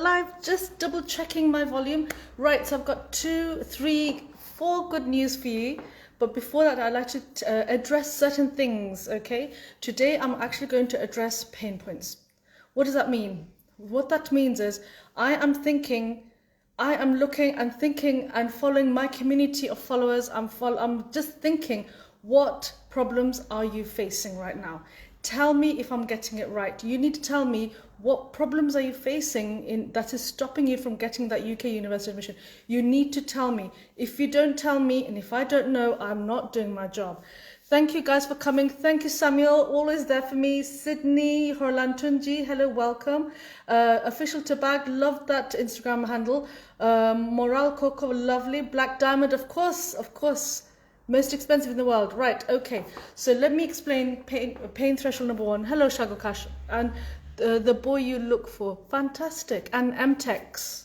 Live, just double checking my volume. Right, so I've got 2, 3, 4 good news for you. But before that, I'd like to address certain things, okay? Today, I'm actually going to address pain points. What does that mean? What that means is I am looking and thinking and following my community of followers. I'm just thinking, what problems are you facing right now? Tell me if I'm getting it right. You need to tell me what problems are you facing that is stopping you from getting that UK university admission. You need to tell me. If you don't tell me, and if I don't know, I'm not doing my job. Thank you guys for coming. Thank you, Samuel, always there for me. Sydney, Horlantunji, hello, welcome. Official Tabag, love that Instagram handle. Moral Coco, lovely. Black Diamond, of course. Most expensive in the world. Right, okay. So let me explain pain threshold number 1. Hello, Shagokash. And the boy you look for. Fantastic. And MTEX.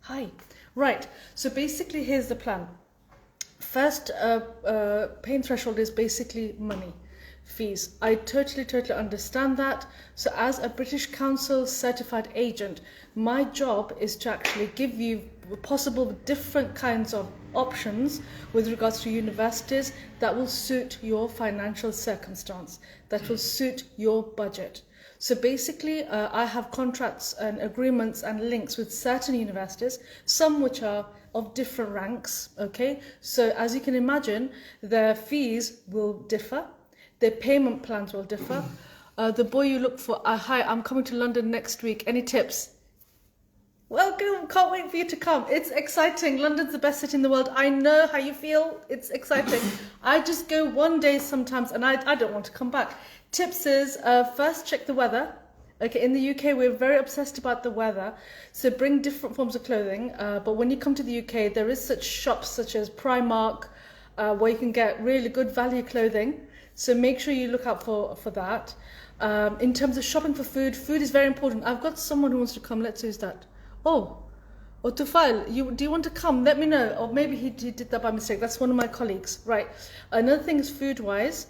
Hi. Right, so basically here's the plan. First, pain threshold is basically money, fees. I totally understand that. So as a British Council certified agent, my job is to actually give you possible different kinds of options with regards to universities that will suit your financial circumstance, that will suit your budget. So basically, I have contracts and agreements and links with certain universities, some which are of different ranks, okay? So as you can imagine, their fees will differ, their payment plans will differ. The boy you look for, hi, I'm coming to London next week. Any tips? Welcome, can't wait for you to come. It's exciting. London's the best city in the world. I know how you feel. It's exciting. I just go one day sometimes and I don't want to come back. Tips is, first check the weather. Okay, in the UK, we're very obsessed about the weather. So bring different forms of clothing. But when you come to the UK, there is such shops such as Primark, where you can get really good value clothing. So make sure you look out for that. In terms of shopping for food, food is very important. I've got someone who wants to come. Let's see who's that. Oh, Tufail, do you want to come? Let me know. Or maybe he did that by mistake. That's one of my colleagues. Right. Another thing is food-wise.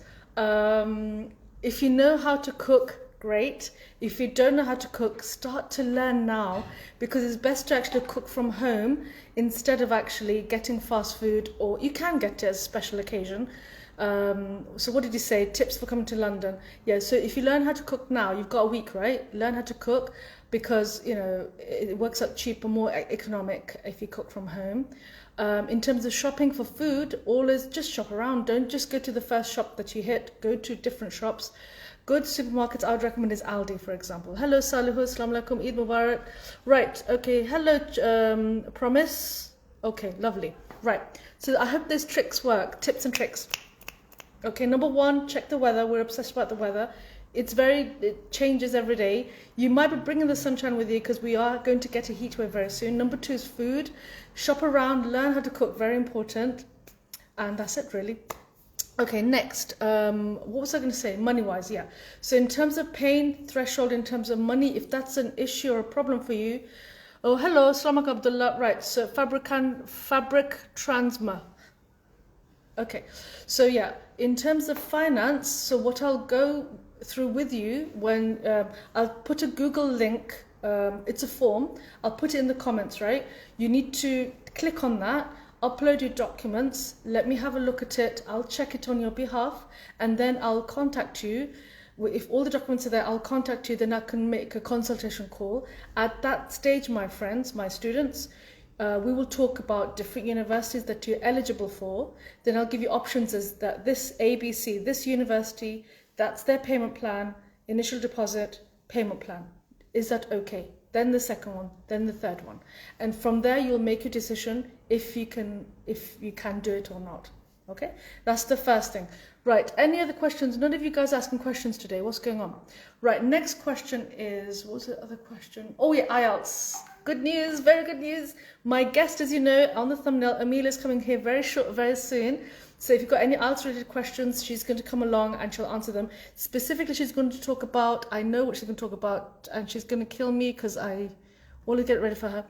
If you know how to cook, great. If you don't know how to cook, start to learn now, because it's best to actually cook from home instead of actually getting fast food, or you can get it as a special occasion. So what did you say? Tips for coming to London. Yeah, so if you learn how to cook now, you've got a week, right? Learn how to cook, because you know it works out cheaper, more economic if you cook from home. In terms of shopping for food, always just shop around. Don't just go to the first shop that you hit. Go to different shops. Good supermarkets I would recommend is Aldi, for example. Hello, Salihu, Assalamu alaikum, Eid Mubarak. Right, okay, hello, Promise. Okay, lovely. Right, so I hope these tricks work, tips and tricks. Okay, number 1, check the weather. We're obsessed about the weather. It changes every day. You might be bringing the sunshine with you because we are going to get a heat wave very soon. Number 2 is food. Shop around, learn how to cook, very important. And that's it, really. Okay, next, what was I going to say? Money-wise, yeah. So in terms of pain threshold, in terms of money, if that's an issue or a problem for you, oh, hello, Salamak Abdullah, right, so fabric transma. Okay, so yeah, in terms of finance, so what I'll go through with you when, I'll put a Google link, it's a form, I'll put it in the comments, right? You need to click on that, upload your documents, let me have a look at it, I'll check it on your behalf, and then I'll contact you. If all the documents are there, I'll contact you, then I can make a consultation call. At that stage, my friends, my students, we will talk about different universities that you're eligible for. Then I'll give you options as that this ABC, this university, that's their payment plan, initial deposit, payment plan. Is that okay? Then the second one, then the third one. And from there, you'll make your decision if you can do it or not. Okay? That's the first thing. Right, any other questions? None of you guys asking questions today. What's going on? Right, next question is, what was the other question? Oh yeah, IELTS. Good news, very good news. My guest, as you know, on the thumbnail, Amelia is coming here very soon. So if you've got any IELTS related questions, she's going to come along and she'll answer them. Specifically, she's going to talk about, I know what she's going to talk about, and she's going to kill me because I want to get ready for her.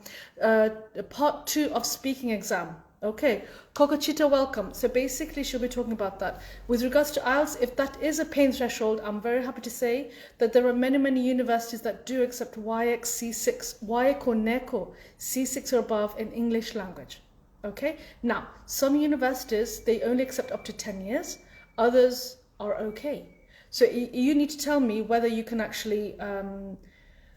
Part 2 of speaking exam. Okay, Cocochita, welcome. So basically she'll be talking about that. With regards to IELTS, if that is a pain threshold, I'm very happy to say that there are many universities that do accept WIEC C6, WIEC or NECO C6 or above in English language. Okay, now some universities, they only accept up to 10 years, others are okay. So you need to tell me whether you can actually,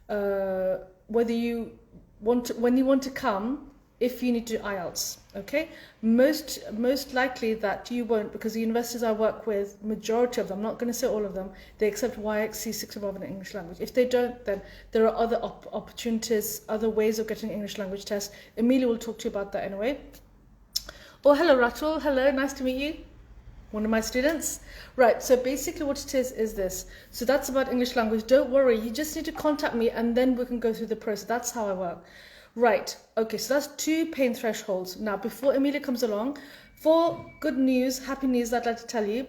whether you want to, when you want to come, if you need to do IELTS, okay? Most likely that you won't, because the universities I work with, majority of them, I'm not going to say all of them, they accept WIEC C6 above in the English language. If they don't, then there are other opportunities, other ways of getting an English language test. Amelia will talk to you about that anyway. Oh, hello Ratul, hello, nice to meet you. One of my students. Right, so basically what it is this. So that's about English language. Don't worry, you just need to contact me and then we can go through the process. That's how I work. Right, okay, so that's 2 pain thresholds. Now, before Amelia comes along, 4 good news, happy news that I'd like to tell you.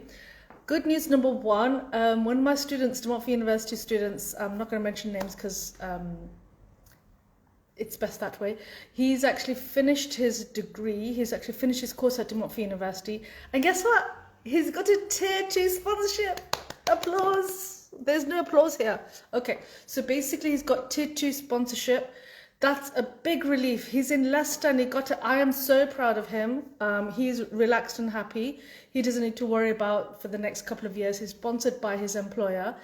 Good news number 1, one of my students, De Montfort University students, I'm not going to mention names because it's best that way. He's actually finished his degree, he's actually finished his course at De Montfort University, and guess what? He's got a tier 2 sponsorship. Applause. There's no applause here. Okay, so basically he's got tier 2 sponsorship. That's a big relief. He's in Leicester and he got it. I am so proud of him. He's relaxed and happy. He doesn't need to worry about for the next couple of years. He's sponsored by his employer.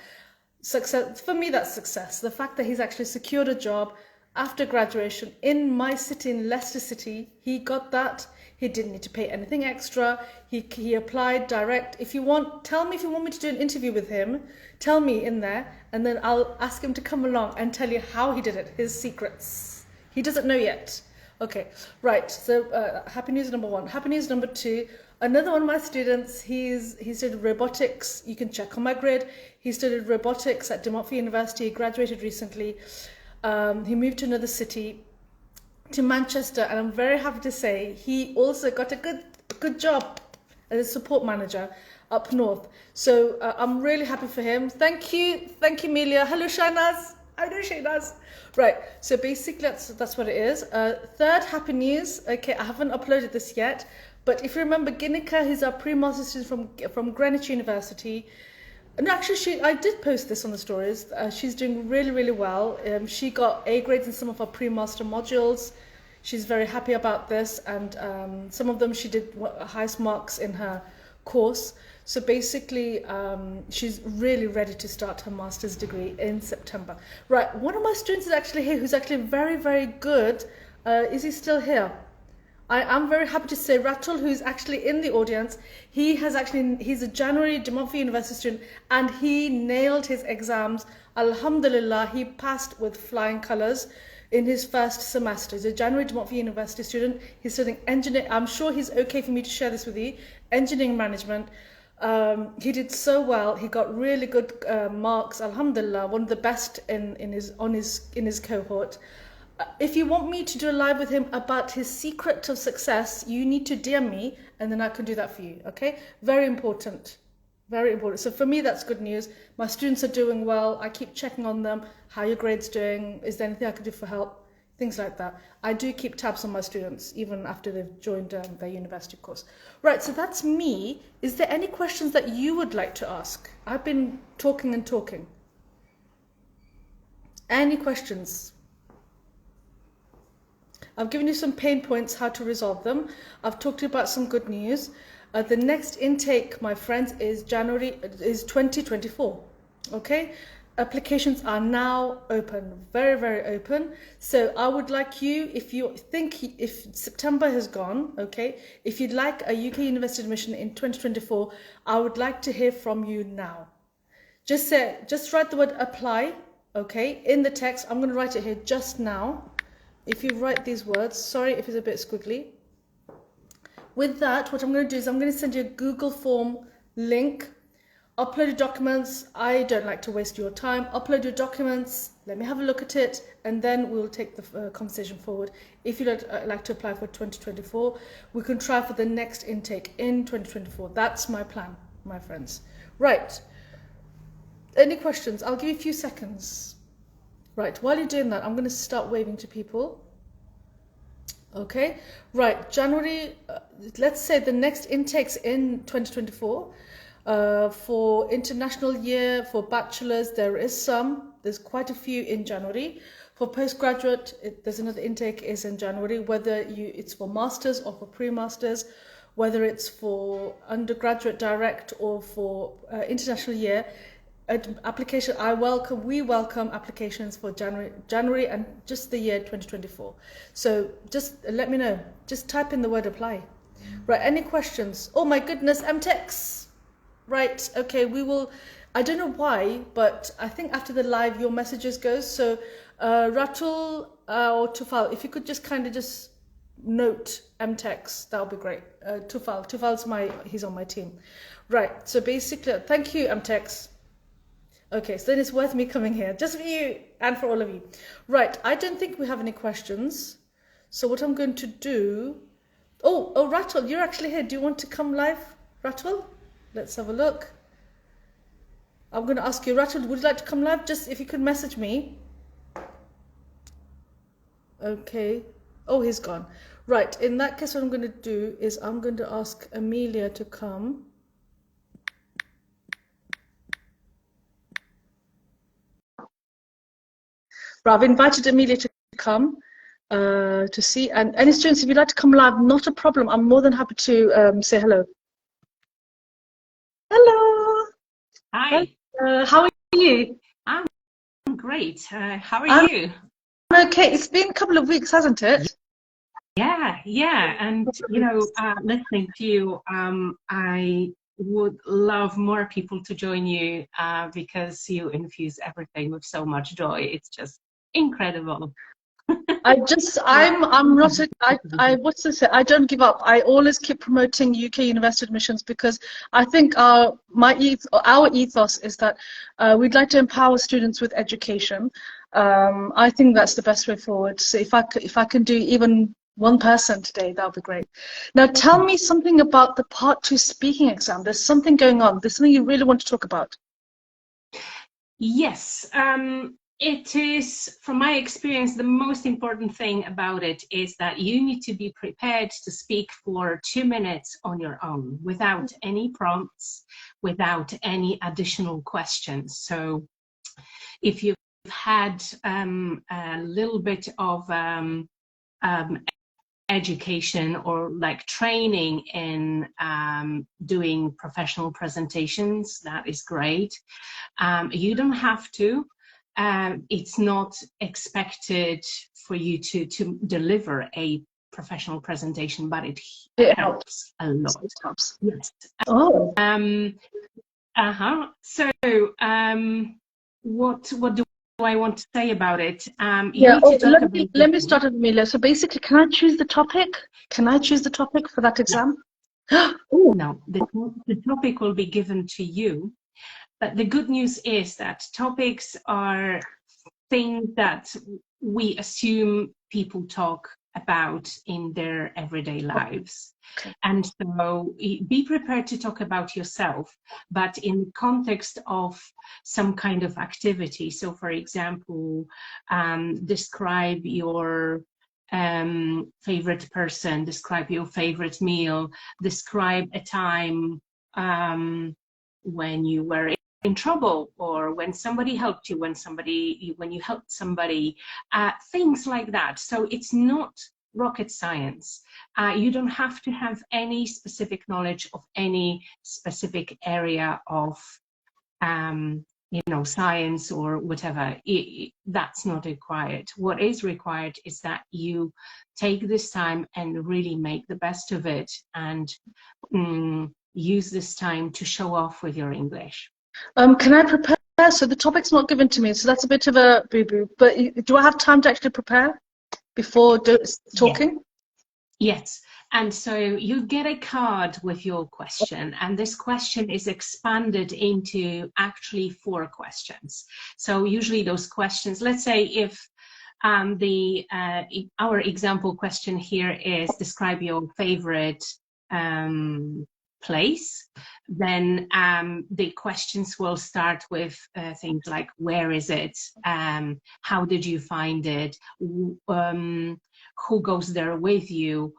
Success, for me, that's success. The fact that he's actually secured a job after graduation in my city, in Leicester City, he got that. He didn't need to pay anything extra. He applied direct. If you want, tell me if you want me to do an interview with him. Tell me in there, and then I'll ask him to come along and tell you how he did it, his secrets. He doesn't know yet. Okay, right. So happy news number 1. Happy news number 2. Another one of my students, he studied robotics. You can check on my grid. He studied robotics at De Montfort University. He graduated recently. He moved to another city, to Manchester, and I'm very happy to say he also got a good job as a support manager up north. So I'm really happy for him. Thank you, Amelia. Hello, Shahnaz. I know Shahnaz. Right. So basically, that's what it is. Third happy news. Okay, I haven't uploaded this yet, but if you remember, Ginika, who's our pre-master student from Greenwich University. No, actually, I did post this on the stories. She's doing really well. She got A grades in some of her pre-master modules. She's very happy about this, and some of them she did highest marks in her course. So basically, she's really ready to start her master's degree in September. Right, one of my students is actually here, who's actually very good. Is he still here? I am very happy to say Ratul, who's actually in the audience, he's a January De Montfort University student and he nailed his exams. Alhamdulillah, he passed with flying colours in his first semester. He's a January De Montfort University student. He's studying engineering. I'm sure he's okay for me to share this with you. Engineering management. He did so well. He got really good marks. Alhamdulillah, one of the best in his cohort. If you want me to do a live with him about his secret of success, you need to DM me and then I can do that for you, okay? Very important, very important. So for me, that's good news. My students are doing well. I keep checking on them. How are your grades doing? Is there anything I can do for help? Things like that. I do keep tabs on my students, even after they've joined their university course. Right, so that's me. Is there any questions that you would like to ask? I've been talking and talking. Any questions? I've given you some pain points, how to resolve them. I've talked to you about some good news. The next intake, my friends, is 2024. Okay? Applications are now open, very open. So I would like you, if September has gone, okay, if you'd like a UK university admission in 2024, I would like to hear from you now. Just write the word apply, okay, in the text. I'm going to write it here just now. If you write these words, sorry if it's a bit squiggly. With that, what I'm going to do is I'm going to send you a Google form link. Upload your documents. I don't like to waste your time. Upload your documents. Let me have a look at it, and then we'll take the conversation forward. If you'd like to apply for 2024, we can try for the next intake in 2024. That's my plan, my friends. Right. Any questions? I'll give you a few seconds. Right, while you're doing that, I'm going to start waving to people. Okay, right. January, let's say the next intakes in 2024. For international year, for bachelors, there's quite a few in January. For postgraduate, there's another intake is in January, whether it's for masters or for pre-masters, whether it's for undergraduate direct or for international year. Application, we welcome applications for January and just the year 2024. So just let me know. Just type in the word apply. Right, any questions? Oh my goodness, MTEX. Right, okay, we will, I don't know why, but I think after the live your messages go. So Ratul or Tufal, if you could just kind of just note MTEX, that would be great. He's on my team. Right, so basically, thank you MTEX. Okay, so then it's worth me coming here, just for you and for all of you. Right, I don't think we have any questions. So what I'm going to do... Oh, Ratul, you're actually here. Do you want to come live, Ratul? Let's have a look. I'm going to ask you, Ratul, would you like to come live? Just if you could message me. Okay. Oh, he's gone. Right, in that case, what I'm going to do is I'm going to ask Amelia to come. I've invited Amelia to come to see, and any students, if you'd like to come live, not a problem. I'm more than happy to say hello. Hello. Hi. How are you? I'm great. How are you? I'm okay. It's been a couple of weeks, hasn't it? Yeah. And you know, listening to you, I would love more people to join you because you infuse everything with so much joy. It's just incredible. I'm not what's this? I don't give up. I always keep promoting UK university admissions because I think our ethos is that we'd like to empower students with education. I think that's the best way forward. So if I can do even one person today, that would be great. Now tell me something about the Part 2 speaking exam. There's something going on. There's something you really want to talk about. Yes. It is, from my experience, the most important thing about it is that you need to be prepared to speak for 2 minutes on your own without any prompts, without any additional questions. So if you've had a little bit of education or like training in doing professional presentations, that is great. You don't have to. It's not expected for you to deliver a professional presentation, but it helps a lot. It helps. Yes. Oh. So, what do I want to say about it? Let me start with Amelia. So basically, can I choose the topic? Can I choose the topic for that exam? No, the topic will be given to you. But the good news is that topics are things that we assume people talk about in their everyday lives. Okay. And so be prepared to talk about yourself, but in the context of some kind of activity. So for example, describe your favorite person, describe your favorite meal, describe a time when you were in trouble, or when somebody helped you, when you helped somebody, things like that. So it's not rocket science. You don't have to have any specific knowledge of any specific area of science or whatever. That's not required. What is required is that you take this time and really make the best of it, and use this time to show off with your English. Can I prepare? So the topic's not given to me, so that's a bit of a boo-boo. But do I have time to actually prepare before talking? Yes. And so you get a card with your question, and this question is expanded into actually 4 questions. So usually those questions, let's say if our example question here is describe your favorite place, then the questions will start with things like where is it, how did you find it, who goes there with you,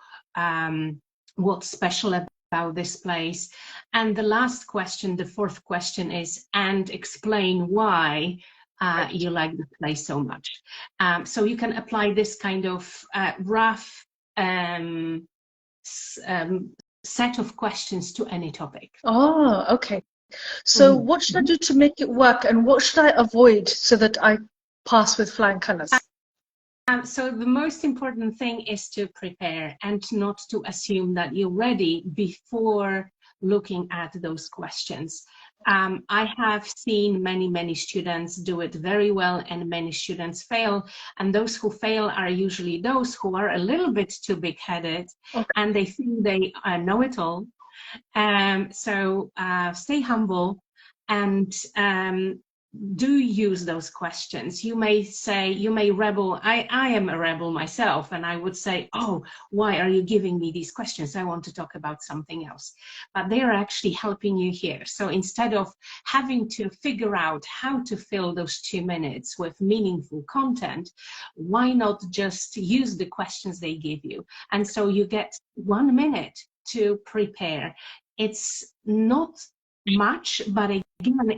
what's special about this place. And the last question, the fourth question is, and explain why you like the place so much. So you can apply this kind of rough set of questions to any topic. Oh, okay. So what should I do to make it work, and what should I avoid so that I pass with flying colors? So the most important thing is to prepare and not to assume that you're ready before looking at those questions. I have seen many students do it very well, and many students fail. And those who fail are usually those who are a little bit too big-headed, and they think they know it all. So stay humble and do use those questions. You may say, you may rebel. I am a rebel myself, and I would say, oh, why are you giving me these questions? I want to talk about something else. But they are actually helping you here. So instead of having to figure out how to fill those 2 minutes with meaningful content, why not just use the questions they give you? And so you get 1 minute to prepare. It's not much, but again,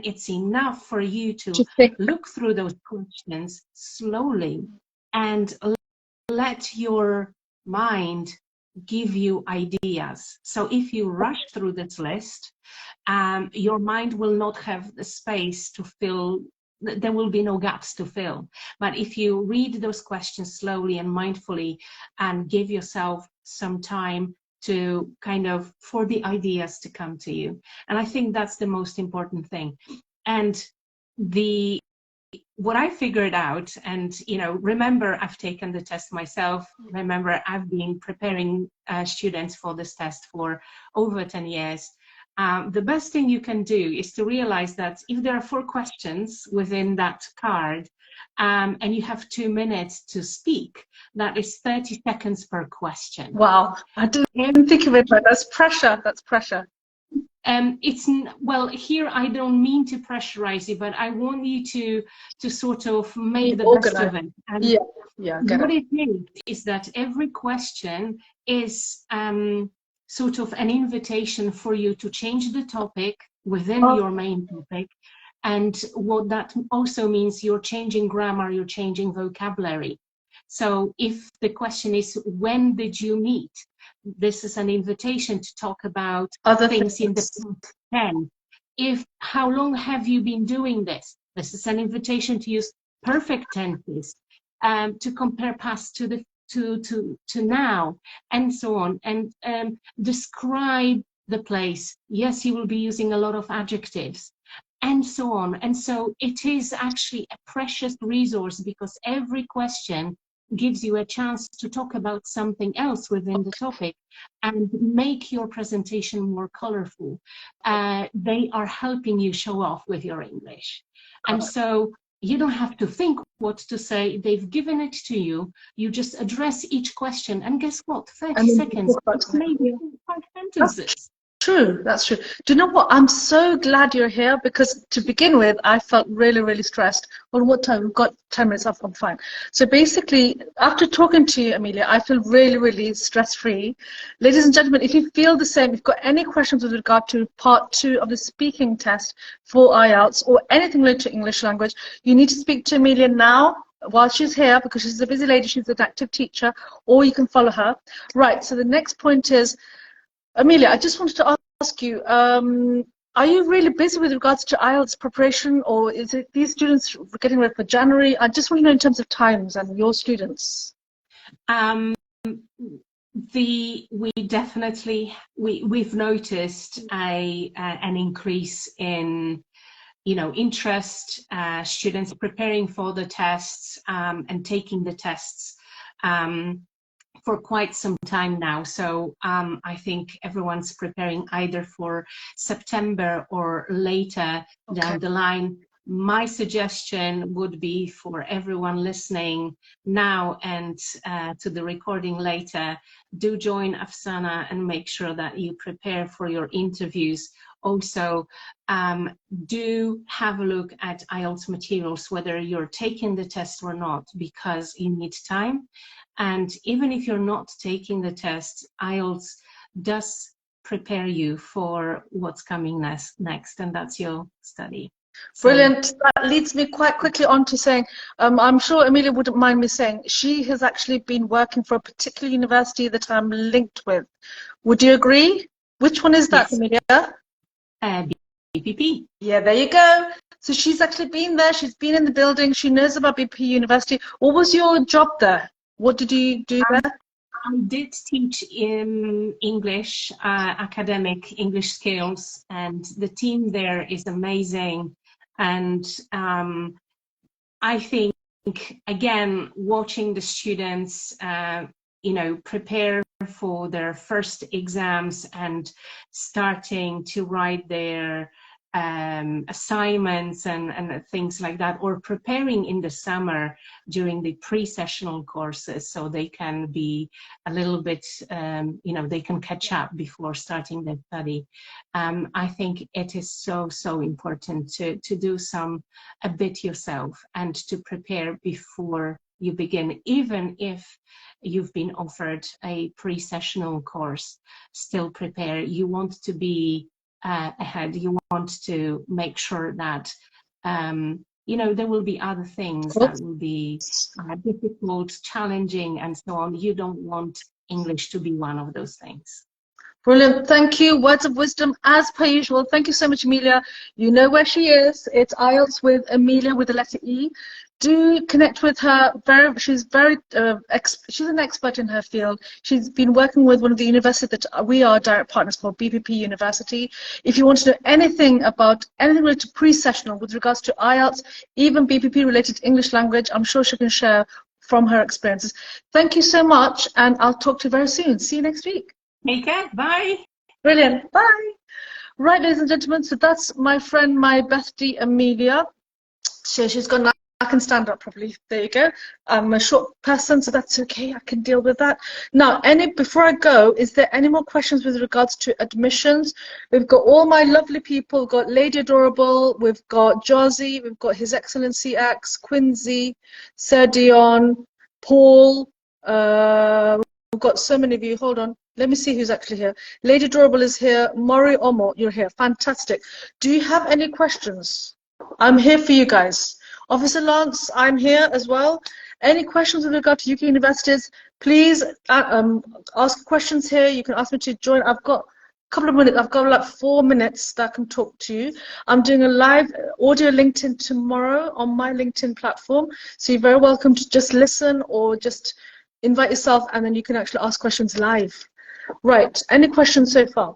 it's enough for you to look through those questions slowly and let your mind give you ideas. So if you rush through this list, your mind will not have the space to fill. There will be no gaps to fill. But if you read those questions slowly and mindfully and give yourself some time to kind of, for the ideas to come to you. And I think that's the most important thing. And what I figured out, and remember, I've taken the test myself. Remember, I've been preparing students for this test for over 10 years. The best thing you can do is to realize that if there are 4 questions within that card, and you have 2 minutes to speak, that is 30 seconds per question. Wow, I didn't think of it, but that's pressure. That's pressure. Well, here I don't mean to pressurize you, but I want you to sort of make the best of it. And what it means is that every question is sort of an invitation for you to change the topic within your main topic. And what that also means, you're changing grammar, you're changing vocabulary. So if the question is, when did you meet? This is an invitation to talk about other things in the past tense. How long have you been doing this? This is an invitation to use perfect tenses, to compare past to now, and so on. And describe the place. Yes, you will be using a lot of adjectives, and so on. And so it is actually a precious resource, because every question gives you a chance to talk about something else within the topic and make your presentation more colorful. They are helping you show off with your English. And so you don't have to think what to say. They've given it to you. You just address each question, and guess what? 30 seconds, maybe 5 sentences. True, that's true. Do you know what? I'm so glad you're here, because to begin with, I felt really stressed. Well, what time? We've got 10 minutes off, I'm fine. So basically, after talking to you, Amelia, I feel really stress-free. Ladies and gentlemen, if you feel the same, if you've got any questions with regard to part 2 of the speaking test for IELTS or anything related to English language, you need to speak to Amelia now while she's here, because she's a busy lady, she's an active teacher, or you can follow her. Right, so the next point is, Amelia, I just wanted to ask you, are you really busy with regards to IELTS preparation, or is it these students getting ready for January? I just want to know in terms of times and your students. We've noticed an increase in interest, students preparing for the tests and taking the tests for quite some time now. So I think everyone's preparing either for September or later down the line. My suggestion would be for everyone listening now and to the recording later, do join Afsana and make sure that you prepare for your interviews. Also, do have a look at IELTS materials, whether you're taking the test or not, because you need time. And even if you're not taking the test, IELTS does prepare you for what's coming next, and that's your study. So, brilliant. That leads me quite quickly on to saying, I'm sure Amelia wouldn't mind me saying, she has actually been working for a particular university that I'm linked with. Would you agree? Which one is that, yes. Amelia? BPP. Yeah, there you go. So she's actually been there, she's been in the building, she knows about BP University. What was your job there? What did you do there? I did teach in English, academic English skills, and the team there is amazing. And I think, again, watching the students, you know, prepare for their first exams and starting to write their assignments and things like that, or preparing in the summer during the pre-sessional courses so they can be a little bit, you know, they can catch up before starting their study. I think it is so important to do a bit yourself and to prepare before you begin, even if you've been offered a pre-sessional course. Still prepare. You want to be ahead. You want to make sure that you know, there will be other things that will be difficult, challenging, and so on. You don't want English to be one of those things. Brilliant. Thank you. Words of wisdom as per usual. Thank you so much, Amelia. You know where she is. It's IELTS with Amelia with the letter E. Do connect with her. She's an expert in her field. She's been working with one of the universities that we are direct partners for, BPP University. If you want to know anything related to pre-sessional with regards to IELTS, even BPP related to English language, I'm sure she can share from her experiences. Thank you so much, and I'll talk to you very soon. See you next week. Take care. Bye. Brilliant. Bye. Right, ladies and gentlemen, so that's my friend, my bestie, Amelia. She's gone now. I can stand up properly. There you go. I'm a short person, so that's okay. I can deal with that. Now, before I go, is there any more questions with regards to admissions? We've got all my lovely people. We've got Lady Adorable. We've got Josie. We've got His Excellency X, Quincy, Sir Dion, Paul. We've got so many of you. Hold on. Let me see who's actually here. Lady Adorable is here. Maury Omo, you're here. Fantastic. Do you have any questions? I'm here for you guys. Officer Lance, I'm here as well. Any questions with regard to UK universities, please ask questions here. You can ask me to join. I've got a couple of minutes. I've got like 4 minutes that I can talk to you. I'm doing a live audio LinkedIn tomorrow on my LinkedIn platform. So you're very welcome to just listen or just invite yourself, and then you can actually ask questions live. Right, any questions so far?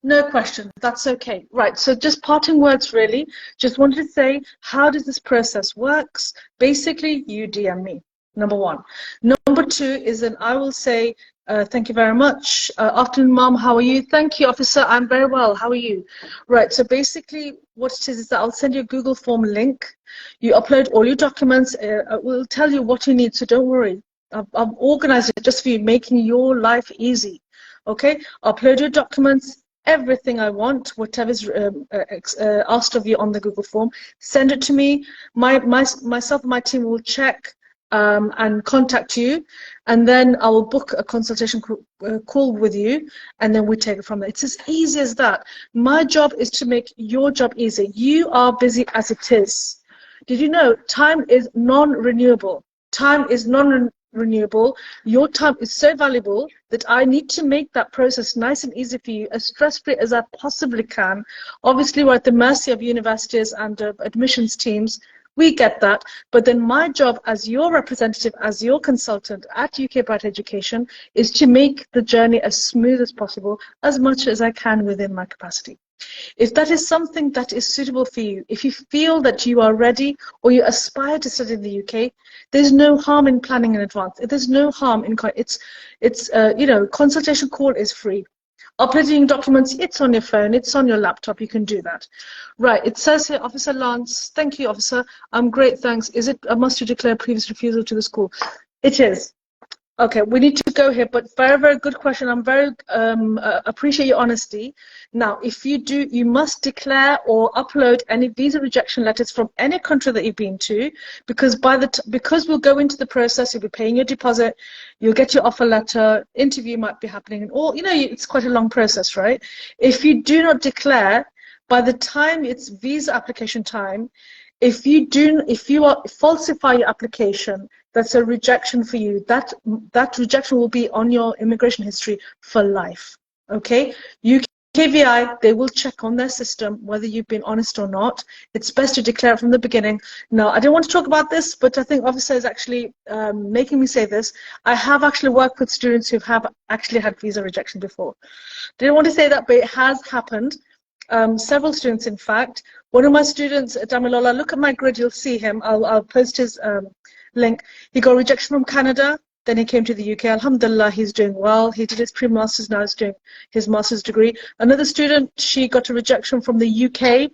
No question, that's okay. Right, so just parting words really. Just wanted to say, how does this process works? Basically, you DM me, number one. Number two is then I will say, thank you very much. Afternoon, Mom, how are you? Thank you, Officer, I'm very well, how are you? Right, so basically what it is that I'll send you a Google form link. You upload all your documents. It will tell you what you need, so don't worry. I've organized it just for you, making your life easy. Okay, upload your documents, everything I want, whatever's asked of you on the Google form, send it to me. Myself and my team will check and contact you, and then I will book a consultation call with you, and then we take it from there. It's as easy as that. My job is to make your job easy. You are busy as it is. Did you know time is non-renewable? Time is non-renewable. Your time is so valuable that I need to make that process nice and easy for you, as stress-free as I possibly can. Obviously, we're at the mercy of universities and admissions teams. We get that. But then my job as your representative, as your consultant at UK Bright Education, is to make the journey as smooth as possible, as much as I can within my capacity. If that is something that is suitable for you, if you feel that you are ready or you aspire to study in the UK, there's no harm in planning in advance. There's no harm in you know, consultation call is free. Uploading documents, it's on your phone, it's on your laptop, you can do that. Right, it says here, Officer Lance, thank you, Officer. Great, thanks. Is it a must to declare previous refusal to the school? It is. Okay, we need to go here, but very, very good question. I'm very appreciate your honesty. Now, if you do, you must declare or upload any visa rejection letters from any country that you've been to, because because we'll go into the process, you'll be paying your deposit, you'll get your offer letter, interview might be happening, and all, you know, it's quite a long process, right? If you do not declare, by the time it's visa application time, if you falsify your application, that's a rejection for you. That rejection will be on your immigration history for life. Okay? UKVI, they will check on their system whether you've been honest or not. It's best to declare it from the beginning. Now, I don't want to talk about this, but I think Officer is actually making me say this. I have actually worked with students who have actually had visa rejection before. Didn't want to say that, but it has happened. Several students, in fact. One of my students, Damilola, look at my grid, you'll see him. I'll post his link. He got rejection from Canada, then he came to the UK. Alhamdulillah, he's doing well. He did his pre-masters, now he's doing his master's degree. Another student, she got a rejection from the UK.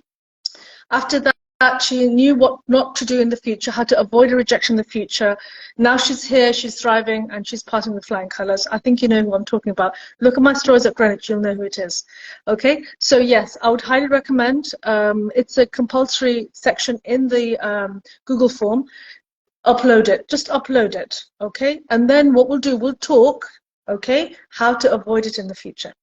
After that, she knew what not to do in the future, how to avoid a rejection in the future. Now she's here, she's thriving, and she's passing with flying colours. I think you know who I'm talking about. Look at my stories at Greenwich, you'll know who it is. Okay, so yes, I would highly recommend. It's a compulsory section in the Google form. Upload it, just upload it, okay? And then what we'll do, we'll talk, okay, how to avoid it in the future.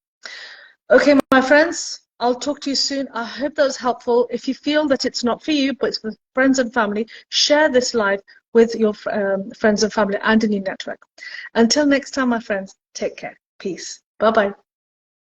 Okay, my friends, I'll talk to you soon. I hope that was helpful. If you feel that it's not for you, but it's for friends and family, share this live with your friends and family and in your network. Until next time, my friends, take care. Peace. Bye-bye.